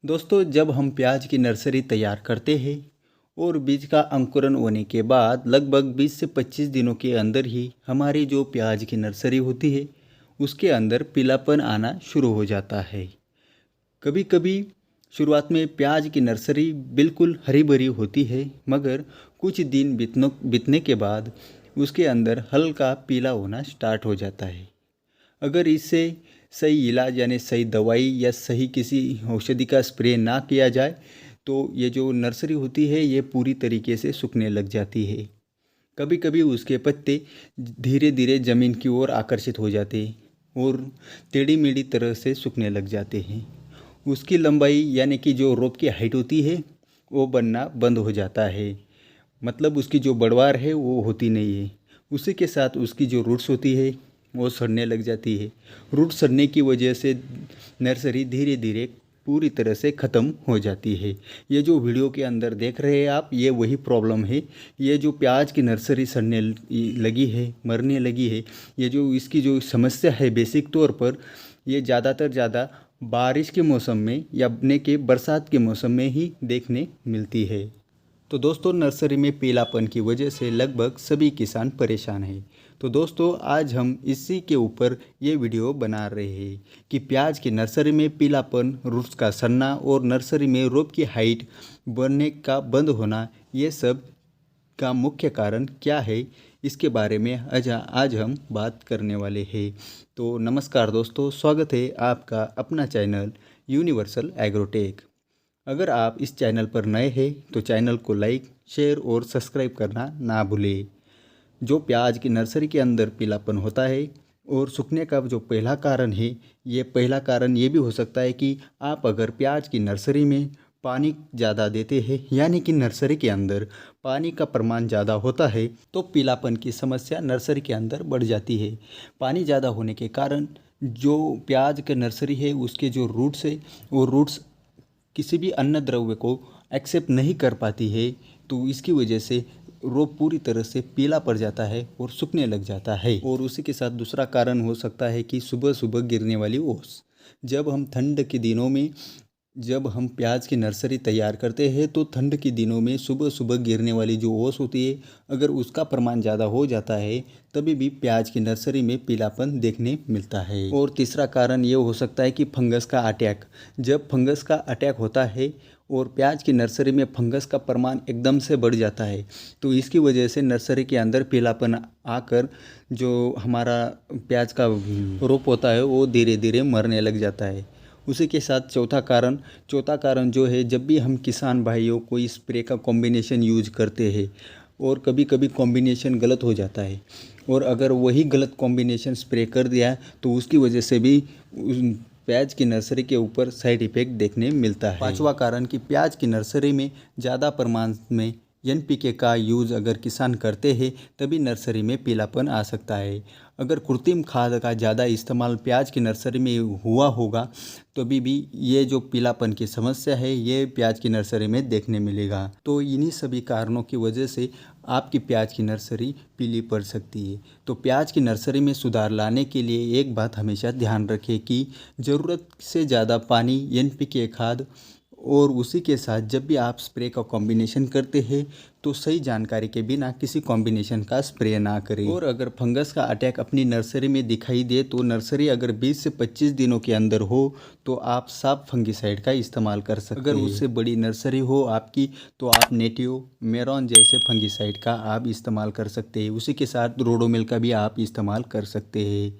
दोस्तों, जब हम प्याज की नर्सरी तैयार करते हैं और बीज का अंकुरण होने के बाद लगभग 20 से 25 दिनों के अंदर ही हमारी जो प्याज की नर्सरी होती है उसके अंदर पीलापन आना शुरू हो जाता है। कभी कभी शुरुआत में प्याज की नर्सरी बिल्कुल हरी भरी होती है, मगर कुछ दिन बीतने के बाद उसके अंदर हल्का पीला होना स्टार्ट हो जाता है। अगर इससे सही इलाज यानी सही दवाई या सही किसी औषधि का स्प्रे ना किया जाए तो ये जो नर्सरी होती है ये पूरी तरीके से सूखने लग जाती है। कभी कभी उसके पत्ते धीरे धीरे ज़मीन की ओर आकर्षित हो जाते हैं और टेढ़ी मेढ़ी तरह से सूखने लग जाते हैं। उसकी लंबाई यानी कि जो रोप की हाइट होती है वो बनना बंद हो जाता है, मतलब उसकी जो बढ़वार है वो होती नहीं है। उसी के साथ उसकी जो रूट्स होती है वो सड़ने लग जाती है। रूट सड़ने की वजह से नर्सरी धीरे धीरे पूरी तरह से ख़त्म हो जाती है। ये जो वीडियो के अंदर देख रहे हैं आप, ये वही प्रॉब्लम है। ये जो प्याज की नर्सरी सड़ने लगी है, मरने लगी है, ये जो इसकी जो समस्या है बेसिक तौर पर ये ज़्यादा बारिश के मौसम में या अपने के बरसात के मौसम में ही देखने मिलती है। तो दोस्तों, नर्सरी में पीलापन की वजह से लगभग सभी किसान परेशान हैं। तो दोस्तों, आज हम इसी के ऊपर ये वीडियो बना रहे हैं कि प्याज की नर्सरी में पीलापन, रूट्स का सड़ना और नर्सरी में रोप की हाइट बढ़ने का बंद होना, ये सब का मुख्य कारण क्या है, इसके बारे में आज हम बात करने वाले हैं। तो नमस्कार दोस्तों, स्वागत है आपका अपना चैनल यूनिवर्सल एग्रोटेक। अगर आप इस चैनल पर नए हैं तो चैनल को लाइक, शेयर और सब्सक्राइब करना ना भूलें। जो प्याज की नर्सरी के अंदर पीलापन होता है और सूखने का जो पहला कारण है, ये पहला कारण ये भी हो सकता है कि आप अगर प्याज की नर्सरी में पानी ज़्यादा देते हैं, यानी कि नर्सरी के अंदर पानी का प्रमाण ज़्यादा होता है, तो पीलापन की समस्या नर्सरी के अंदर बढ़ जाती है। पानी ज़्यादा होने के कारण जो प्याज का नर्सरी है उसके जो रूट्स है वो रूट्स किसी भी अन्न द्रव्य को एक्सेप्ट नहीं कर पाती है, तो इसकी वजह से रोप पूरी तरह से पीला पड़ जाता है और सूखने लग जाता है। और उसी के साथ दूसरा कारण हो सकता है कि सुबह सुबह गिरने वाली ओस। जब हम ठंड के दिनों में जब हम प्याज की नर्सरी तैयार करते हैं तो ठंड के दिनों में सुबह सुबह गिरने वाली जो ओस होती है, अगर उसका प्रमाण ज़्यादा हो जाता है तभी भी प्याज की नर्सरी में पीलापन देखने मिलता है। और तीसरा कारण ये हो सकता है कि फंगस का अटैक। जब फंगस का अटैक होता है और प्याज की नर्सरी में फंगस का प्रमाण एकदम से बढ़ जाता है तो इसकी वजह से नर्सरी के अंदर पीलापन आकर जो हमारा प्याज का रोप होता है वो धीरे धीरे मरने लग जाता है। उसी के साथ चौथा कारण जो है, जब भी हम किसान भाइयों कोई स्प्रे का कॉम्बिनेशन यूज करते हैं और कभी कभी कॉम्बिनेशन गलत हो जाता है और अगर वही गलत कॉम्बिनेशन स्प्रे कर दिया तो उसकी वजह से भी प्याज की नर्सरी के ऊपर साइड इफेक्ट देखने मिलता है। पांचवा कारण कि प्याज की नर्सरी में ज़्यादा प्रमाण में NPK का यूज़ अगर किसान करते हैं तभी नर्सरी में पीलापन आ सकता है। अगर कृत्रिम खाद का ज़्यादा इस्तेमाल प्याज की नर्सरी में हुआ होगा तभी भी ये जो पीलापन की समस्या है ये प्याज की नर्सरी में देखने मिलेगा। तो इन्हीं सभी कारणों की वजह से आपकी प्याज की नर्सरी पीली पड़ सकती है। तो प्याज की नर्सरी में सुधार लाने के लिए एक बात हमेशा ध्यान रखें कि ज़रूरत से ज़्यादा पानी, NPK खाद और उसी के साथ जब भी आप स्प्रे का कॉम्बिनेशन करते हैं तो सही जानकारी के बिना किसी कॉम्बिनेशन का स्प्रे ना करें। और अगर फंगस का अटैक अपनी नर्सरी में दिखाई दे तो नर्सरी अगर 20 से 25 दिनों के अंदर हो तो आप साफ फंगिसाइड का इस्तेमाल कर सकते हैं। अगर उससे बड़ी नर्सरी हो आपकी तो आप नेटिव, मेरॉन जैसे फंगिसाइड का आप इस्तेमाल कर सकते हैं। उसी के साथ रोडोमिल का भी आप इस्तेमाल कर सकते हैं।